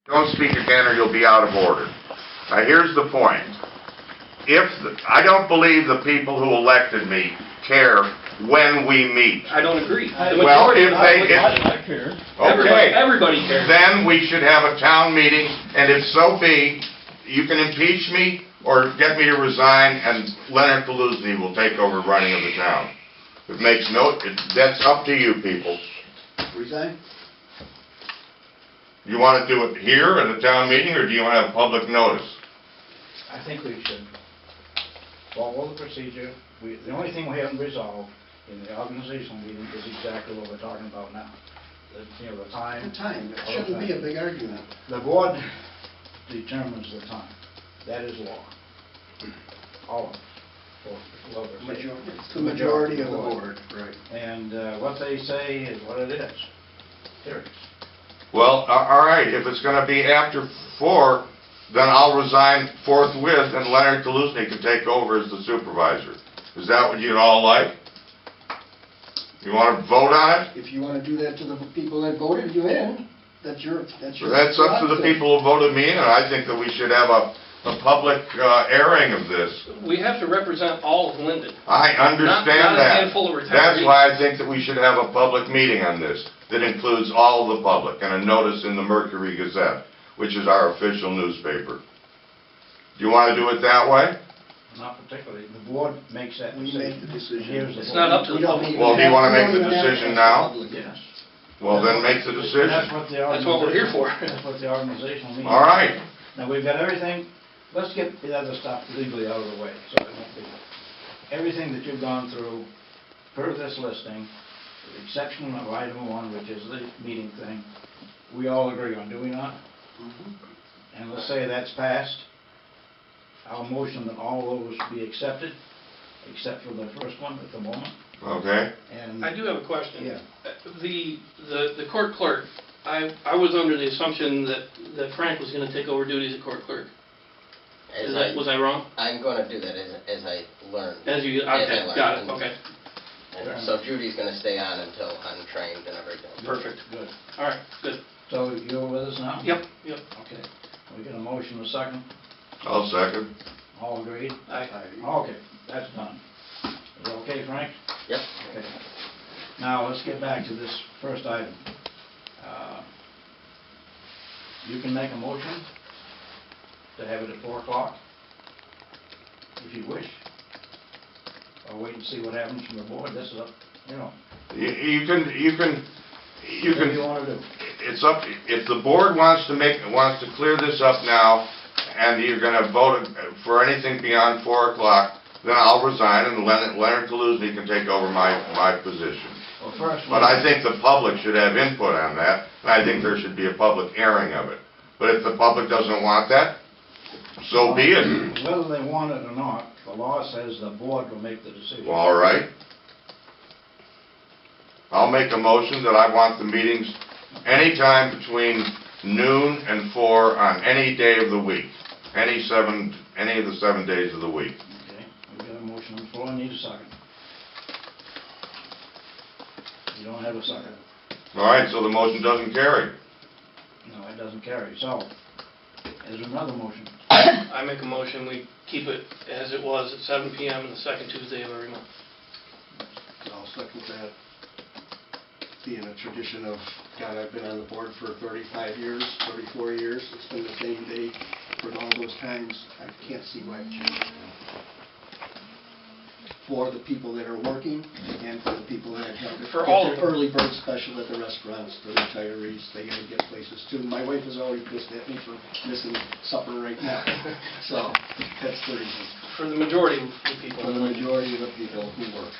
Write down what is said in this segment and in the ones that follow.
Don't speak again or you'll be out of order. Now here's the point. I don't believe the people who elected me care when we meet. I don't agree. Well, if they... I care. Okay. Everybody cares. Then we should have a town meeting, and if so be, you can impeach me or get me to resign, and Leonard Kaluzny will take over running of the town. That's up to you people. Resign? You want to do it here in the town meeting, or do you want to have public notice? I think we should follow the procedure. The only thing we haven't resolved in the organizational meeting is exactly what we're talking about now. The time. The time. It shouldn't be a big argument. The board determines the time. That is law. All of it. It's the majority of the board, right. And what they say is what it is. Period. Well, all right, if it's going to be after 4, then I'll resign forthwith and Leonard Kaluzny can take over as the supervisor. Is that what you'd all like? You want to vote on it? If you want to do that to the people that voted you in, that's your That's up to the people who voted me in, and I think that we should have a public airing of this. We have to represent all of Lyndon. I understand not a that. handful of retirees. That's why I think that we should have a public meeting on this that includes all of the public and a notice in the Mercury Gazette, which is our official newspaper. Do you want to do it that way? Not particularly. The board makes that We decision. make the decision. Here's the It's board. not up to the public. Well, do you want to make the decision now? Yes. Well, then make the decision. That's what we're here for. That's what the organizational meeting. All right. Now, we've got everything, let's get the other stuff legally out of the way, so it won't be. Everything that you've gone through, per this listing, with the exception of item 1, which is the meeting thing, we all agree on, do we not? Mhm. And let's say that's passed. I'll motion that all those be accepted, except for the first one at the moment. Okay. And I do have a question. Yeah. The court clerk, I was under the assumption that Frank was going to take over duties of court clerk. Was I wrong? I'm going to do that as I learn. Okay, got it, okay. And so Judy's going to stay on until I'm trained and everything. Perfect. good. All right, good. So you're with us now? Yep. Okay. We got a motion, a second. I'll second. All agreed? Aye. Okay, that's done. Is that okay, Frank? Yep. Okay. Now, let's get back to this first item. You can make a motion to have it at 4 o'clock, if you wish. Or wait and see what happens from the board. This is up, you know. You can. What do you want to do? It's up. If the board wants to clear this up now, and you're going to vote for anything beyond 4 o'clock, then I'll resign and Leonard Kaluzny can take over my position. Well, first, But I think the public should have input on that, and I think there should be a public airing of it. But if the public doesn't want that, so be it. whether they want it or not, the law says the board will make the decision. Well, all right. I'll make a motion that I want the meetings anytime between noon and 4 on any day of the week. Any of the 7 days of the week. Okay, we've got a motion on the floor. I need a second. You don't have a second. All right, so the motion doesn't carry. No, it doesn't carry. So, is there another motion? I make a motion, we keep it as it was at 7 p.m. on the second Tuesday of every month. I'll second that. Being a tradition of, God, I've been on the board for 35 years, 34 years. It's been the same day for all those times. I can't see why it changed. For the people that are working and for the people that have For all of the them. early bird special at the restaurants, the retirees, they gotta get places too. My wife is already pissed at me for missing supper right now. So, that's the reason. For the majority of the people. For the majority of the people who work,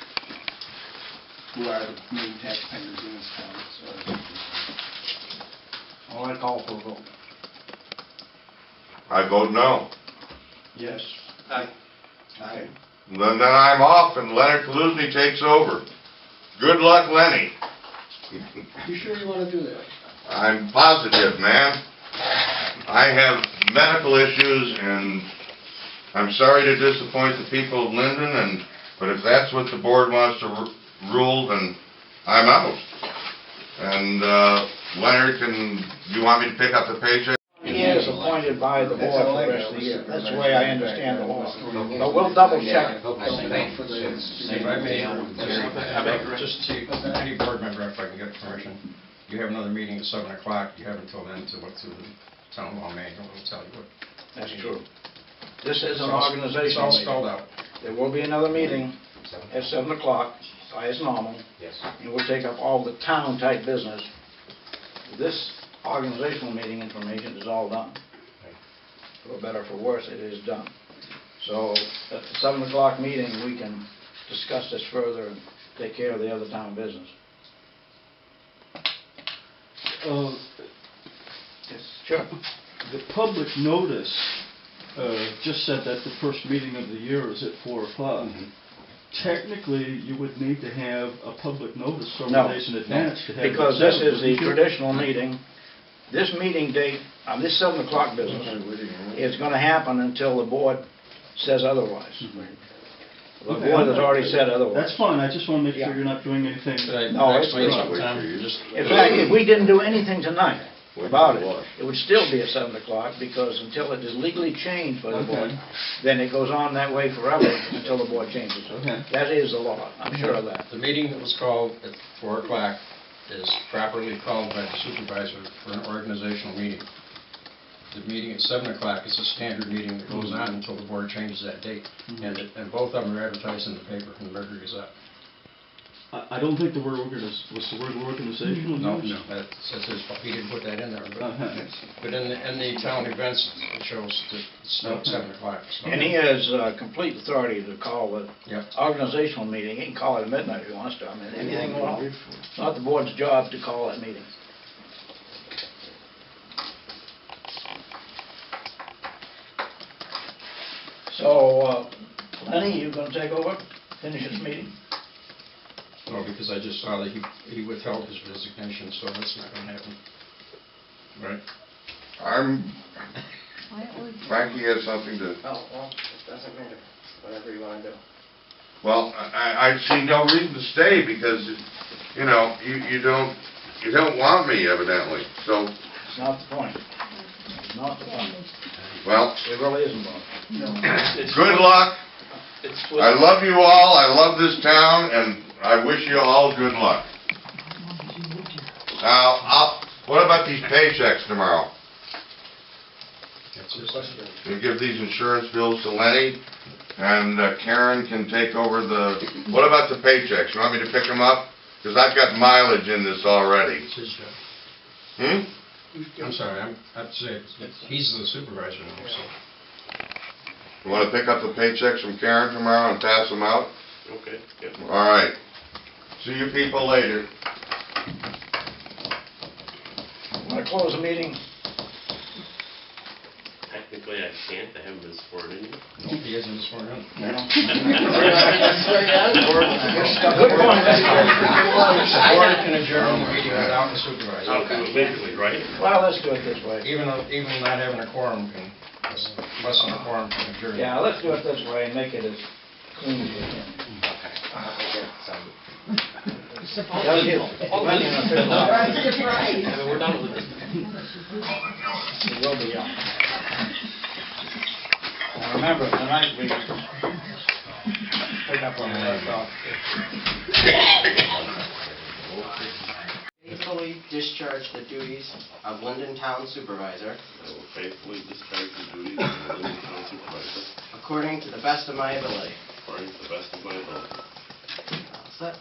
who are the main taxpayers in this town. So, All right, call for a vote. I vote no. Yes. Aye. aye. Then I'm off and Leonard Kaluzny takes over. Good luck, Lenny. You sure you want to do that? I'm positive, man. I have medical issues and I'm sorry to disappoint the people of Lyndon, but if that's what the board wants to rule, then I'm out. And Leonard, do you want me to pick up the paycheck? is appointed by the board for the rest of the year. That's the way I understand the law. But we'll double check it. If I may, just see, any board member, if I can get permission, you have another meeting at 7 o'clock, you have until then to look through the town law manual, it'll tell you what. That's true. This is an It's organizational all meeting. spelled out. There will be another meeting at 7 o'clock, as normal. Yes. And we'll take up all the town-type business. This organizational meeting information is all done. For better or for worse, it is done. So at the 7 o'clock meeting, we can discuss this further and take care of the other town business. Sure. The public notice just said that the first meeting of the year is at 4 o'clock. Technically, you would need to have a public notice several No, days in advance to have. because this is the traditional meeting. This meeting date, on this 7 o'clock business, is going to happen until the board says otherwise. The board has already said otherwise. That's fine, I just want to make Yeah. sure you're not doing anything. Could I No, it's explain not. something, Tom? You just- In fact, if we didn't do anything tonight about it, it would still be at 7 o'clock, because until it is legally changed by the board, Okay. then it goes on that way forever until the board changes it. Okay. That is the law, I'm sure of that. The meeting that was called at 4 o'clock is properly called by the supervisor for an organizational meeting. The meeting at 7 o'clock is a standard meeting that goes on until the board changes that date. And both of them are advertised in the paper, in the Mercury Gazette. I don't think the word was the word organizational? No, used? that's his fault. He didn't put that in there. Uh-huh. But in the town events, it shows that it's not 7 o'clock. so- And he has complete authority to call the Yep. organizational meeting. He can call it at midnight if he wants to, I mean, anything at all. It's not the board's job to call that meeting. So, Lenny, you gonna take over, finish this meeting? No, because I just saw that he withheld his resignation, so that's not going to happen. Right? Frankie has something to, Oh, well, it doesn't matter, whatever you want to do. well, I see no reason to stay because, you know, you don't want me evidently. So, It's not the point. It's not the point. well, It really isn't, Bob. good luck. It's I love you all, I love this town, and I wish you all good luck. Now, what about these paychecks tomorrow? That's his question. You give these insurance bills to Lenny, and Karen can take over what about the paychecks? You want me to pick them up? Because I've got mileage in this already. It's his job. Hmm? I'm sorry, I'd say he's the supervisor now, so. You want to pick up the paychecks from Karen tomorrow and pass them out? Okay, yep. All right. See you people later. Want to close the meeting? Technically, I can't, I haven't been sworn in yet. No, he isn't sworn in. Good point. The board can adjourn the meeting without the supervisor. I'll do it legally, right? Well, let's do it this way. Even not having a quorum can, less than a quorum can adjourn. Yeah, let's do it this way and make it as clean as we can. That'll give Lenny an official opportunity. I mean, we're done with this. It will be on. Now remember, tonight we pick up on that talk. Faithfully discharge the duties of Lyndon Town Supervisor I will faithfully discharge the duties of the Lyndon Town Supervisor according to the best of my ability. according to the best of my ability. All set?